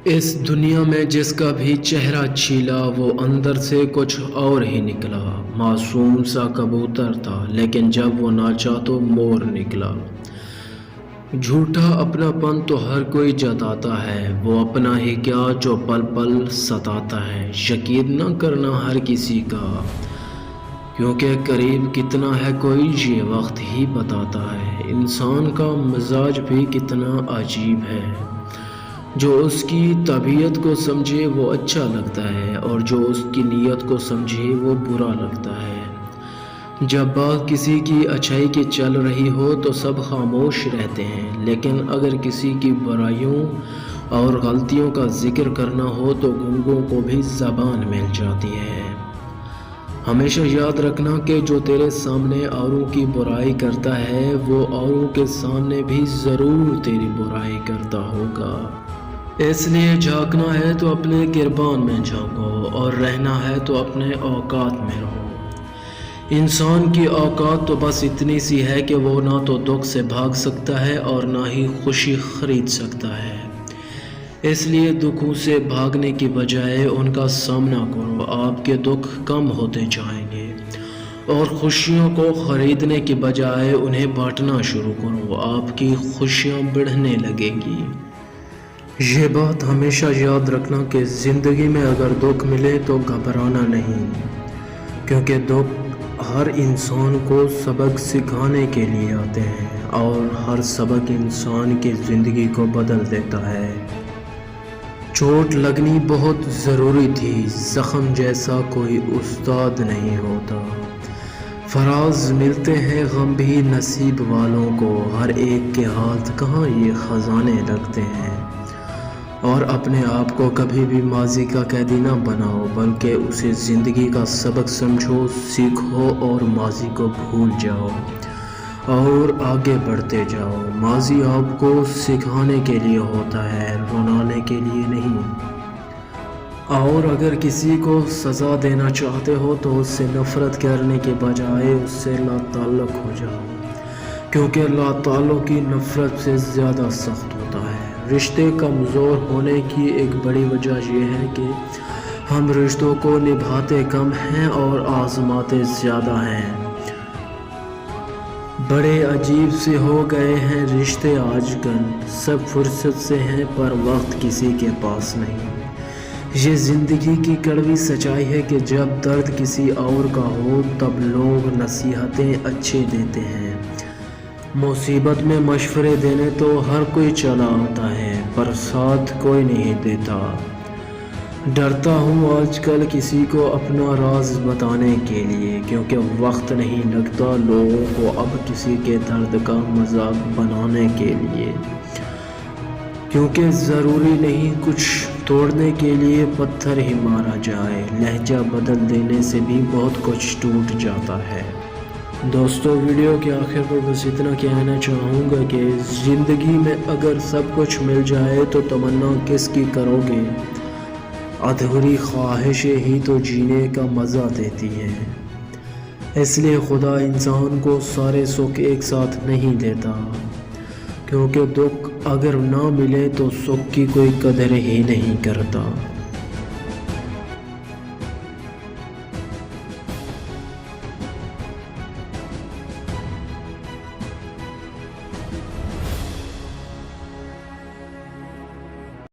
اس دنیا میں جس کا بھی چہرہ چھیلا وہ اندر سے کچھ اور ہی نکلا۔ معصوم سا کبوتر تھا لیکن جب وہ ناچا تو مور نکلا۔ جھوٹا اپنا پن تو ہر کوئی جتاتا ہے، وہ اپنا ہی کیا جو پل پل ستاتا ہے۔ یقین نہ کرنا ہر کسی کا، کیونکہ قریب کتنا ہے کوئی یہ وقت ہی بتاتا ہے۔ انسان کا مزاج بھی کتنا عجیب ہے، جو اس کی طبیعت کو سمجھے وہ اچھا لگتا ہے اور جو اس کی نیت کو سمجھے وہ برا لگتا ہے۔ جب بات کسی کی اچھائی کی چل رہی ہو تو سب خاموش رہتے ہیں، لیکن اگر کسی کی برائیوں اور غلطیوں کا ذکر کرنا ہو تو گنگوں کو بھی زبان مل جاتی ہے۔ ہمیشہ یاد رکھنا کہ جو تیرے سامنے اوروں کی برائی کرتا ہے وہ اوروں کے سامنے بھی ضرور تیری برائی کرتا ہوگا۔ اس لیے جھانکنا ہے تو اپنے گربان میں جھانکو اور رہنا ہے تو اپنے اوقات میں رہو۔ انسان کی اوقات تو بس اتنی سی ہے کہ وہ نہ تو دکھ سے بھاگ سکتا ہے اور نہ ہی خوشی خرید سکتا ہے۔ اس لیے دکھوں سے بھاگنے کی بجائے ان کا سامنا کرو، آپ کے دکھ کم ہوتے جائیں گے، اور خوشیوں کو خریدنے کی بجائے انہیں بانٹنا شروع کرو، آپ کی خوشیاں بڑھنے لگے گی۔ یہ بات ہمیشہ یاد رکھنا کہ زندگی میں اگر دکھ ملے تو گھبرانا نہیں، کیونکہ دکھ ہر انسان کو سبق سکھانے کے لیے آتے ہیں اور ہر سبق انسان کی زندگی کو بدل دیتا ہے۔ چوٹ لگنی بہت ضروری تھی، زخم جیسا کوئی استاد نہیں ہوتا۔ فراز ملتے ہیں غم بھی نصیب والوں کو، ہر ایک کے ہاتھ کہاں یہ خزانے لگتے ہیں۔ اور اپنے آپ کو کبھی بھی ماضی کا قیدی نہ بناؤ، بلکہ اسے زندگی کا سبق سمجھو، سیکھو اور ماضی کو بھول جاؤ اور آگے بڑھتے جاؤ۔ ماضی آپ کو سکھانے کے لیے ہوتا ہے، رلانے کے لیے نہیں۔ اور اگر کسی کو سزا دینا چاہتے ہو تو اس سے نفرت کرنے کے بجائے اس سے لا تعلق ہو جاؤ، کیونکہ لا تعلق کی نفرت سے زیادہ سخت ہوتا ہے۔ رشتے کمزور ہونے کی ایک بڑی وجہ یہ ہے کہ ہم رشتوں کو نبھاتے کم ہیں اور آزماتے زیادہ ہیں۔ بڑے عجیب سے ہو گئے ہیں رشتے آج کل، سب فرصت سے ہیں پر وقت کسی کے پاس نہیں۔ یہ زندگی کی کڑوی سچائی ہے کہ جب درد کسی اور کا ہو تب لوگ نصیحتیں اچھے دیتے ہیں۔ مصیبت میں مشورے دینے تو ہر کوئی چلا آتا ہے پر ساتھ کوئی نہیں دیتا۔ ڈرتا ہوں آج کل کسی کو اپنا راز بتانے کے لیے، کیونکہ وقت نہیں لگتا لوگوں کو اب کسی کے درد کا مذاق بنانے کے لیے، کیونکہ ضروری نہیں کچھ توڑنے کے لیے پتھر ہی مارا جائے، لہجہ بدل دینے سے بھی بہت کچھ ٹوٹ جاتا ہے۔ دوستو، ویڈیو کے آخر پر بس اتنا کہنا چاہوں گا کہ زندگی میں اگر سب کچھ مل جائے تو تمنا کس کی کرو گے؟ ادھوری خواہشیں ہی تو جینے کا مزہ دیتی ہیں۔ اس لیے خدا انسان کو سارے سکھ ایک ساتھ نہیں دیتا، کیونکہ دکھ اگر نہ ملے تو سکھ کی کوئی قدر ہی نہیں کرتا۔